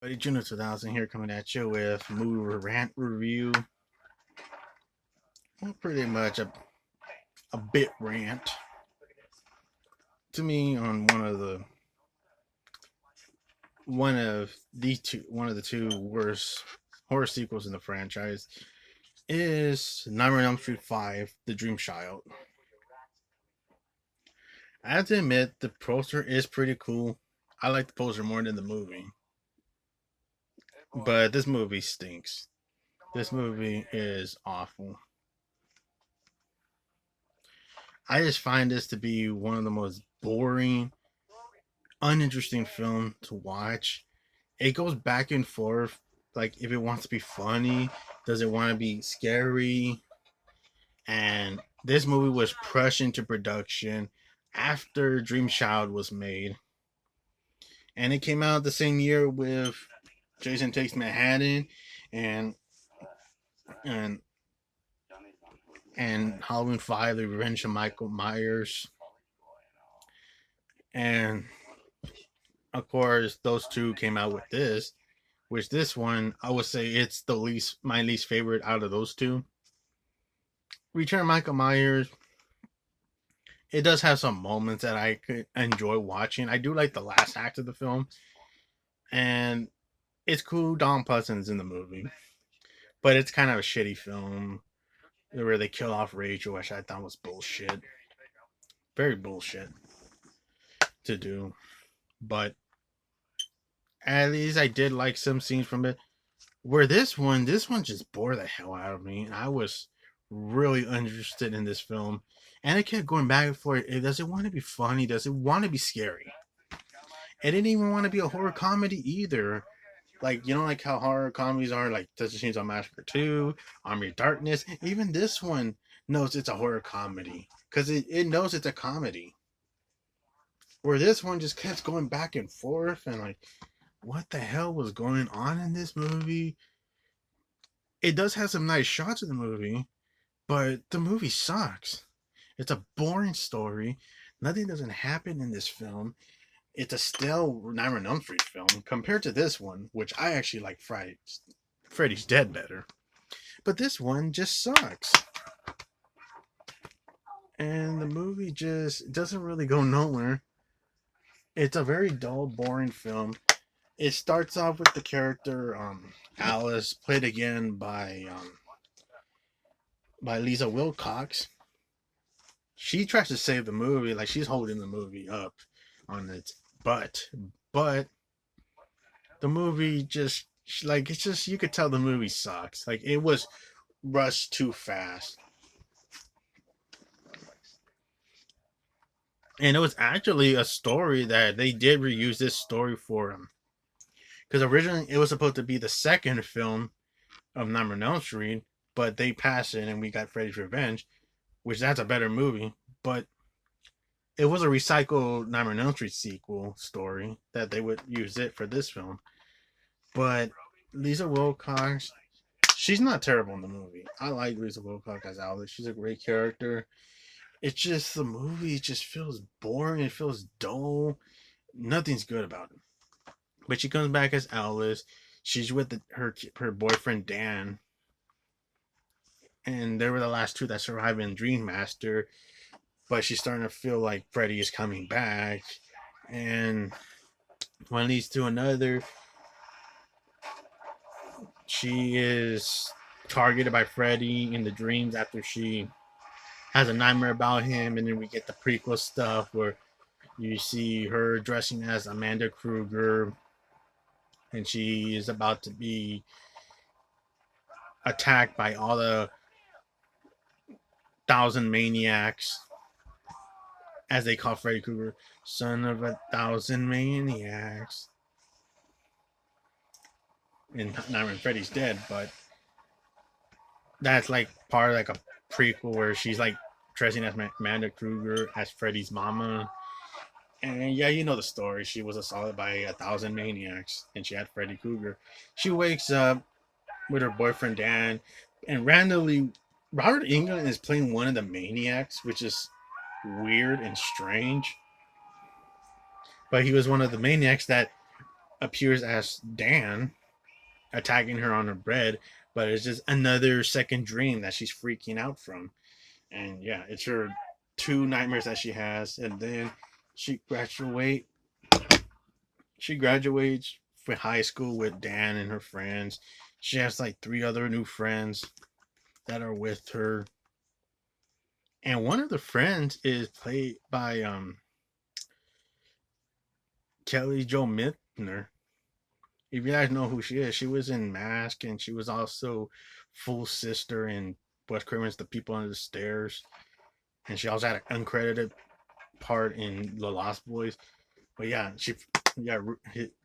Buddy Juno 2000 here coming at you with movie rant review. Well, pretty much a bit rant to me on one of the two worst horror sequels in the franchise is Nightmare on Elm Street 5, The Dream Child. I have to admit the poster is pretty cool. I like the poster more than the movie. But this movie stinks. This movie is awful. I just find this to be one of the most boring, uninteresting film to watch. It goes back and forth. Like if it wants to be funny, does it want to be scary? And this movie was pushed into production after Dream Child was made, and it came out the same year with Jason Takes Manhattan and and and Halloween 5: The Revenge of Michael Myers. And of course, those two came out with this, which this one I would say it's my least favorite out of those two. Return of Michael Myers. It does have some moments that I could enjoy watching. I do like the last act of the film, and it's cool. Don Pleasant's in the movie, but it's kind of a shitty film where they kill off Rachel, which I thought was bullshit. Very bullshit to do, but at least I did like some scenes from it. Where this one just bore the hell out of me. I was really interested in this film, and I kept going back and forth. Does it want to be funny? Does it want to be scary? It didn't even want to be a horror comedy either. Like like how horror comedies are, like Texas Chainsaw Massacre 2, Army of Darkness. Even this one knows it's a horror comedy because it knows it's a comedy. Where this one just kept going back and forth and like, what the hell was going on in this movie? It does have some nice shots in the movie, but the movie sucks. It's a boring story. Nothing doesn't happen in this film. It's a stale Nightmare on Elm Street film compared to this one, which I actually like Freddy's Dead better. But this one just sucks. And the movie just doesn't really go nowhere. It's a very dull, boring film. It starts off with the character Alice, played again by Lisa Wilcox. She tries to save the movie, like she's holding the movie up on its butt, but the movie just like it's just you could tell the movie sucks. Like it was rushed too fast. And it was actually a story that they did reuse this story for him. Because originally it was supposed to be the second film of Nightmare on Elm Street, but they passed it and we got Freddy's Revenge, which that's a better movie. But it was a recycled Nightmare on Elm Street sequel story that they would use it for this film. But Lisa Wilcox, she's not terrible in the movie. I like Lisa Wilcox as Alice. She's a great character. It's just the movie just feels boring. It feels dull. Nothing's good about it. But she comes back as Alice. She's with her boyfriend Dan, and they were the last two that survived in Dream Master. But she's starting to feel like Freddy is coming back, and one leads to another. She is targeted by Freddy in the dreams after she has a nightmare about him, and then we get the prequel stuff where you see her dressing as Amanda Kruger, and she is about to be attacked by all the thousand maniacs, as they call Freddy Krueger, son of a thousand maniacs. And not when Freddy's dead, but that's like part of like a prequel where she's like dressing as Amanda Kruger as Freddy's mama. And yeah, you know the story. She was assaulted by 1,000 maniacs, and she had Freddy Krueger. She wakes up with her boyfriend Dan, and randomly, Robert Englund is playing one of the maniacs, which is weird and strange. But he was one of the maniacs that appears as Dan attacking her on her bed, but it's just another second dream that she's freaking out from. And yeah, it's her two nightmares that she has, and then she graduate. She graduates for high school with Dan and her friends. She has like three other new friends that are with her, and one of the friends is played by Kelly Jo Mintner. If you guys know who she is, she was in Mask, and she was also full sister in Wes Craven's The People Under the Stairs, and she also had an uncredited part in The Lost Boys. But yeah,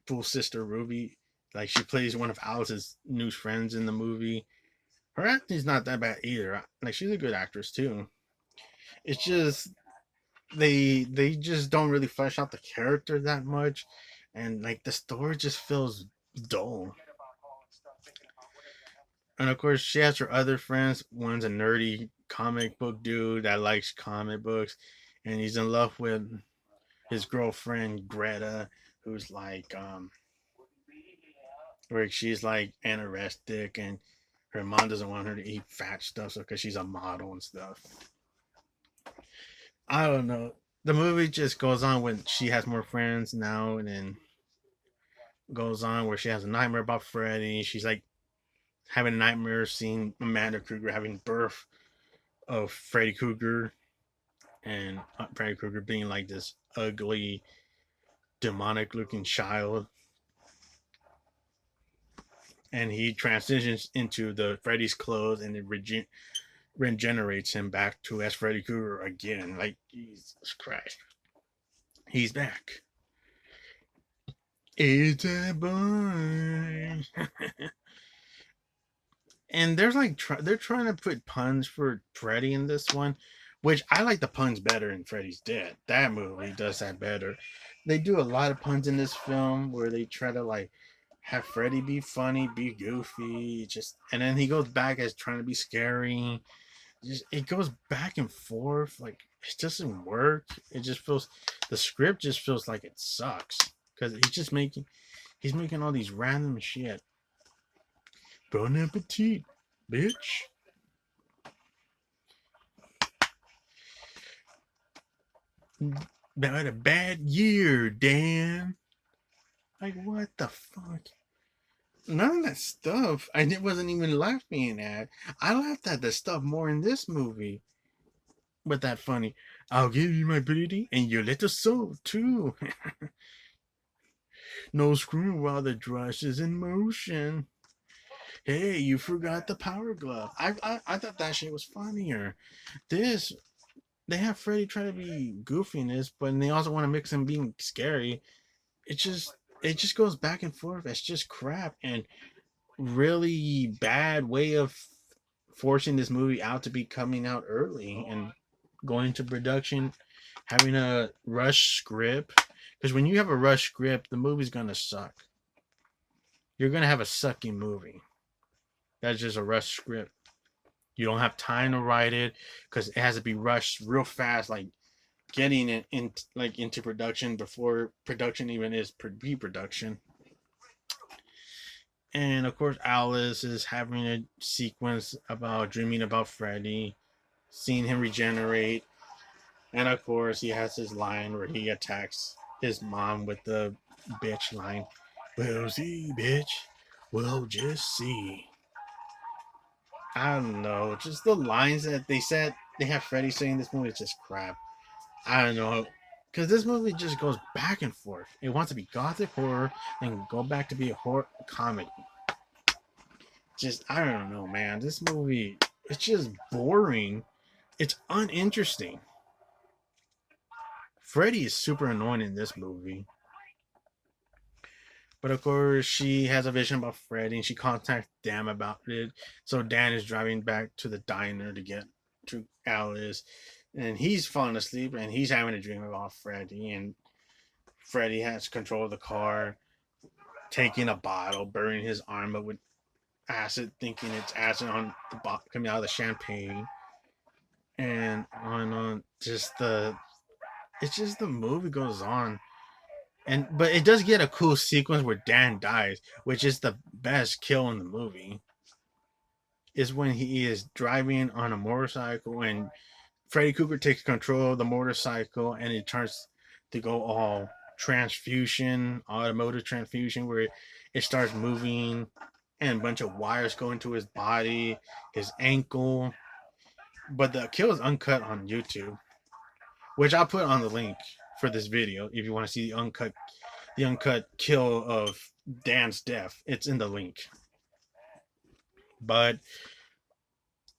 full sister Ruby, like she plays one of Alice's new friends in the movie. Her acting's not that bad either. Like she's a good actress too. It's just they just don't really flesh out the character that much, and like the story just feels dull. And of course, she has her other friends. One's a nerdy comic book dude that likes comic books, and he's in love with his girlfriend Greta, who's like where she's like anorexic, and her mom doesn't want her to eat fat stuff, so because she's a model and stuff. I don't know. The movie just goes on when she has more friends now, and then goes on where she has a nightmare about Freddy. She's like having a nightmare seeing Amanda Kruger having birth of Freddy Kruger, and Freddy Krueger being like this ugly, demonic looking child. And he transitions into the Freddy's clothes, and it regenerates him back to as Freddy Krueger again. Like, Jesus Christ. He's back. It's a boy. And there's like, they're trying to put puns for Freddy in this one, which I like the puns better in Freddy's Dead. That movie does that better. They do a lot of puns in this film where they try to like have Freddy be funny, be goofy, just and then he goes back as trying to be scary. Just it goes back and forth, like it doesn't work. It just feels the script just feels like it sucks because he's making all these random shit. Bon appetit, bitch. About a bad year, Dan. Like what the fuck? None of that stuff I wasn't even laughing at. I laughed at the stuff more in this movie. But that funny. I'll give you my beauty and your little soul too. No screw while the drush is in motion. Hey, you forgot the power glove. I thought that shit was funnier. This they have Freddy try to be goofy in this, but they also want to mix him being scary. It just goes back and forth. It's just crap and really bad way of forcing this movie out to be coming out early and going to production, having a rush script. Because when you have a rush script, the movie's gonna suck. You're gonna have a sucking movie. That's just a rush script. You don't have time to write it because it has to be rushed real fast, like getting it into production before production even is pre-production. And of course, Alice is having a sequence about dreaming about Freddy, seeing him regenerate, and of course, he has his line where he attacks his mom with the bitch line. Well, see, bitch. Well, just see. I don't know. Just the lines that they said they have Freddy saying this movie is just crap. I don't know. Because this movie just goes back and forth. It wants to be gothic horror and go back to be a horror comedy. Just, I don't know, man. This movie, it's just boring. It's uninteresting. Freddy is super annoying in this movie. But of course, she has a vision about Freddy and she contacts Dan about it. So Dan is driving back to the diner to get to Alice. And he's falling asleep and he's having a dream about Freddy. And Freddy has control of the car, taking a bottle, burning his arm up with acid, thinking it's acid on the bottle coming out of the champagne. And on. Just the movie goes on. But it does get a cool sequence where Dan dies, which is the best kill in the movie. Is when he is driving on a motorcycle and Freddy Krueger takes control of the motorcycle and it turns to go all transfusion, automotive transfusion, where it starts moving and a bunch of wires go into his body, his ankle. But the kill is uncut on YouTube, which I'll put on the link for this video if you want to see the uncut kill of Dan's death. It's in the link. But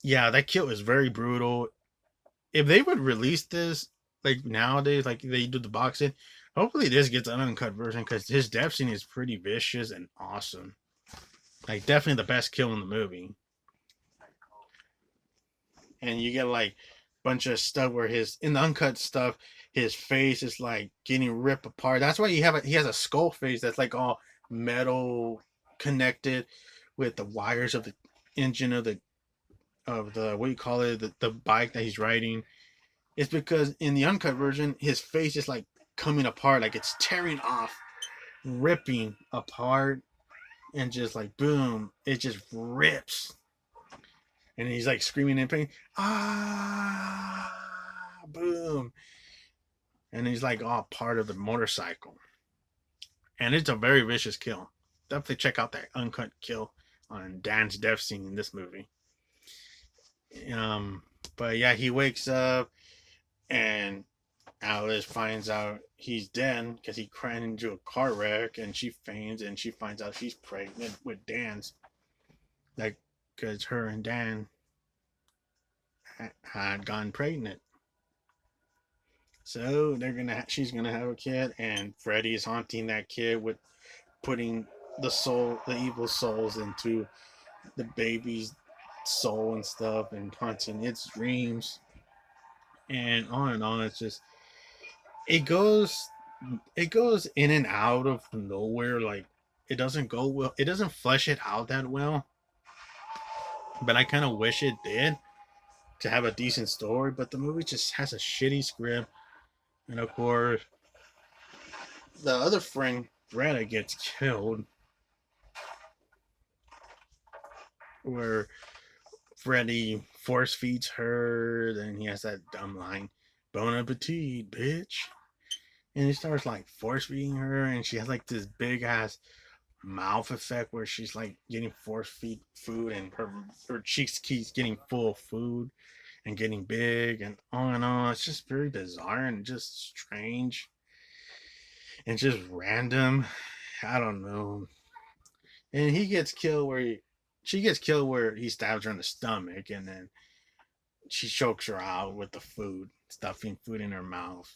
yeah, that kill is very brutal. If they would release this like nowadays, like they do the boxing, hopefully this gets an uncut version because his death scene is pretty vicious and awesome. Like definitely the best kill in the movie. And you get like a bunch of stuff where his in the uncut stuff, his face is like getting ripped apart. That's why he has a skull face that's like all metal connected with the wires of the engine of the what do you call it, the bike that he's riding. It's because in the uncut version, his face is like coming apart, like it's tearing off, ripping apart, and just like boom, it just rips. And he's like screaming in pain, ah, boom. And he's like all part of the motorcycle. And it's a very vicious kill. Definitely check out that uncut kill on Dan's death scene in this movie. But yeah, he wakes up and Alice finds out he's dead because he ran into a car wreck, and she faints, and she finds out she's pregnant with Dan's, like, because her and Dan had gotten pregnant. So she's gonna have a kid, and Freddy's haunting that kid with putting the evil souls into the baby's soul and stuff, and haunting its dreams, and on and on. It's just it goes in and out of nowhere. Like it doesn't go well. It doesn't flesh it out that well. But I kind of wish it did to have a decent story. But the movie just has a shitty script, and of course, the other friend Greta gets killed, where Freddy force feeds her. Then he has that dumb line, "Bon appetit, bitch." And he starts like force feeding her, and she has like this big ass mouth effect where she's like getting force feed food, and her cheeks keeps getting full of food and getting big, and on and on. It's just very bizarre and just strange and just random. I don't know. And she gets killed where he stabs her in the stomach, and then she chokes her out with the food, stuffing food in her mouth,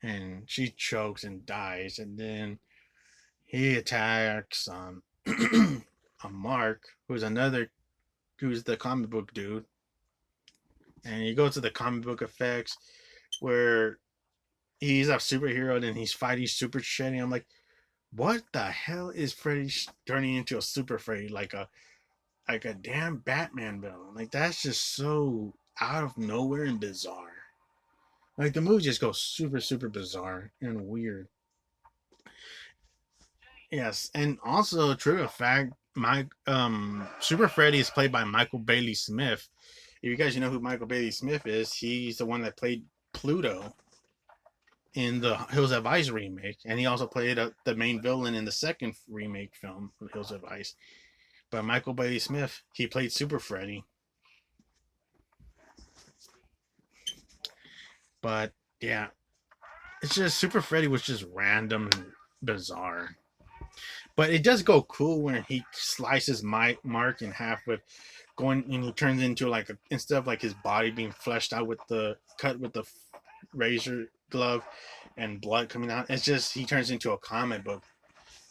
and she chokes and dies. And then he attacks Mark, who's the comic book dude, and you go to the comic book effects where he's a superhero and he's fighting Super Shreddy. I'm like, what the hell is Freddy turning into a Super Freddy, like a damn Batman villain? Like that's just so out of nowhere and bizarre. Like the movie just goes super super bizarre and weird. Yes, and also true fact, my Super Freddy is played by Michael Bailey Smith. If you guys know who Michael Bailey Smith is, he's the one that played Pluto in the Hills of Ice remake, and he also played the main villain in the second remake film of Hills of Ice. But Michael Bailey Smith, he played Super Freddy. But yeah, it's just Super Freddy was just random and bizarre. But it does go cool when he slices Mark in half with going, and he turns into like instead of like his body being fleshed out with the cut with the razor glove and blood coming out, it's just he turns into a comic book,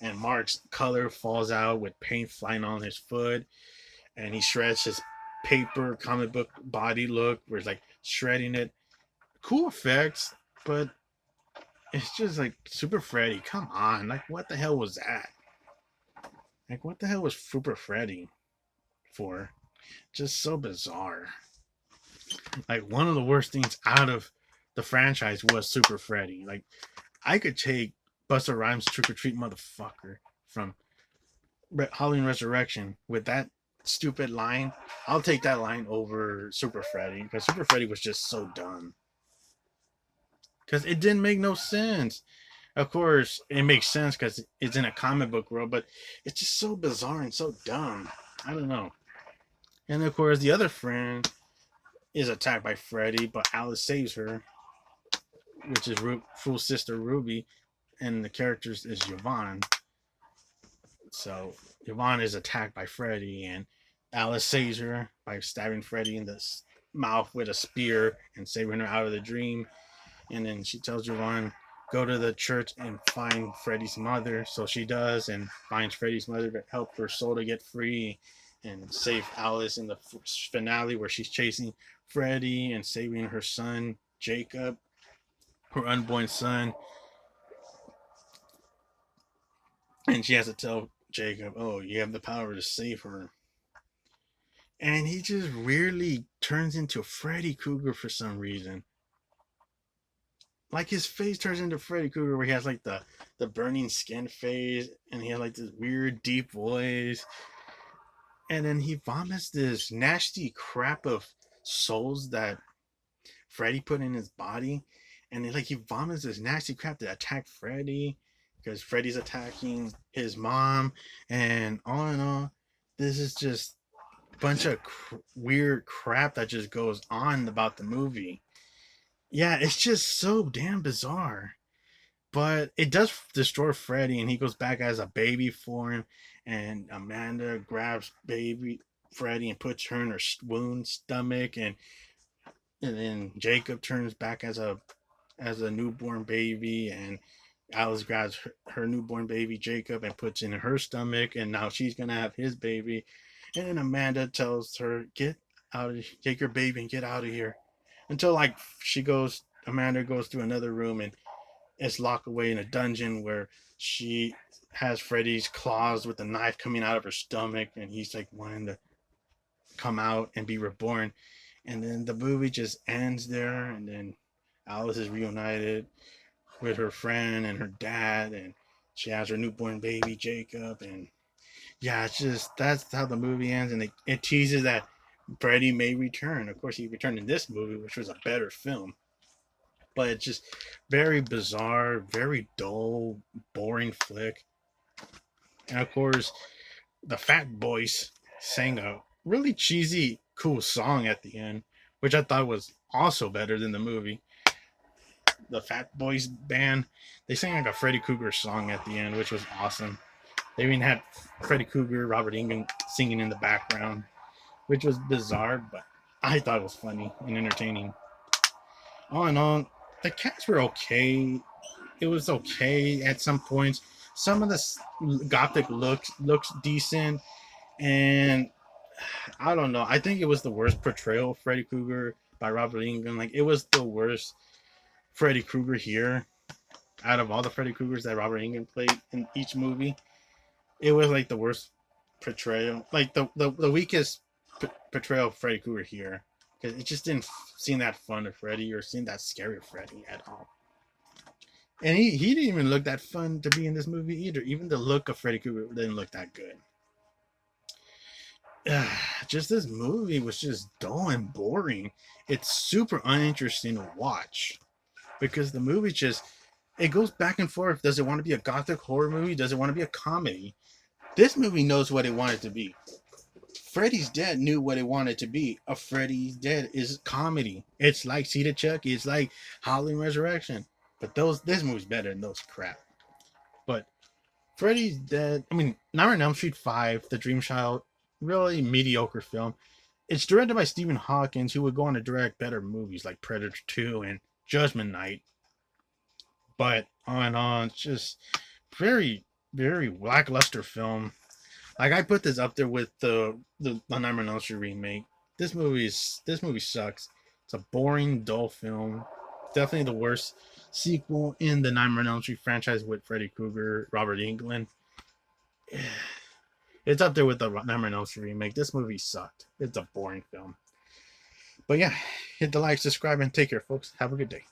and Mark's color falls out with paint flying on his foot, and he shreds his paper comic book body look where it's like shredding it. Cool effects, but it's just like Super Freddy. Come on, like what the hell was that? Like what the hell was Super Freddy for? Just so bizarre. Like one of the worst things out of the franchise was Super Freddy. Like I could take Busta Rhymes' "Trick or Treat Motherfucker" from Halloween Resurrection with that stupid line. I'll take that line over Super Freddy because Super Freddy was just so dumb. Because it didn't make no sense. Of course, it makes sense because it's in a comic book world, but it's just so bizarre and so dumb. I don't know. And of course, the other friend is attacked by Freddy, but Alice saves her, which is Fool's sister Ruby, and the characters is Yvonne. So Yvonne is attacked by Freddy, and Alice saves her by stabbing Freddy in the mouth with a spear and saving her out of the dream. And then she tells Yvonne, go to the church and find Freddy's mother. So she does and finds Freddy's mother to help her soul to get free and save Alice in the finale where she's chasing Freddy and saving her son, Jacob, her unborn son. And she has to tell Jacob, oh, you have the power to save her. And he just weirdly turns into Freddy Krueger for some reason. Like his face turns into Freddy Krueger where he has like the burning skin face and he has like this weird deep voice. And then he vomits this nasty crap of souls that Freddy put in his body. And he vomits this nasty crap that attacked Freddy because Freddy's attacking his mom and all in all. This is just a bunch of weird crap that just goes on about the movie. Yeah, it's just so damn bizarre. But it does destroy Freddy, and he goes back as a baby form. And Amanda grabs baby Freddy and puts her in her wound stomach, and then Jacob turns back as a newborn baby, and Alice grabs her newborn baby Jacob and puts in her stomach, and now she's gonna have his baby. And then Amanda tells her, "Get out of, take your baby and get out of here." Until like Amanda goes to another room and is locked away in a dungeon where she has Freddy's claws with a knife coming out of her stomach, and he's like wanting to come out and be reborn. And then the movie just ends there, and then Alice is reunited with her friend and her dad, and she has her newborn baby Jacob, and yeah, it's just that's how the movie ends, and it teases that Freddy may return. Of course, he returned in this movie, which was a better film, but it's just very bizarre, very dull, boring flick. And of course, the Fat Boys sang a really cheesy, cool song at the end, which I thought was also better than the movie. The Fat Boys band, they sang like a Freddy Krueger song at the end, which was awesome. They even had Freddy Krueger, Robert Englund singing in the background, which was bizarre, but I thought it was funny and entertaining. All in all, the cats were okay. It was okay at some points. Some of the gothic looks decent, and I don't know. I think it was the worst portrayal of Freddy Krueger by Robert Englund. Like it was the worst Freddy Krueger here out of all the Freddy Kruegers that Robert Englund played in each movie. It was like the worst portrayal, like the weakest portrayal of Freddy Krueger here, because it just didn't seem that fun of Freddy or seem that scary of Freddy at all. And he didn't even look that fun to be in this movie either. Even the look of Freddy Krueger didn't look that good. Just this movie was just dull and boring. It's super uninteresting to watch because the movie just it goes back and forth. Does it want to be a gothic horror movie? Does it want to be a comedy? This movie knows what it wanted to be. Freddy's Dead knew what it wanted to be. A Freddy's Dead is comedy. It's like Seed of Chucky. It's like Halloween Resurrection. But this movie's better than those crap. But Freddy's Dead. I mean, Nightmare on Elm Street 5, The Dream Child, really mediocre film. It's directed by Stephen Hawkins, who would go on to direct better movies like Predator 2 and Judgment Night. But on, it's just very, very lackluster film. Like I put this up there with the Nightmare on Elm Street remake. This movie sucks. It's a boring, dull film. Definitely the worst sequel in the Nightmare on Elm Street franchise with Freddy Krueger, Robert Englund. It's up there with the Nightmare on Elm Street remake. This movie sucked. It's a boring film. But yeah, hit the like, subscribe, and take care, folks. Have a good day.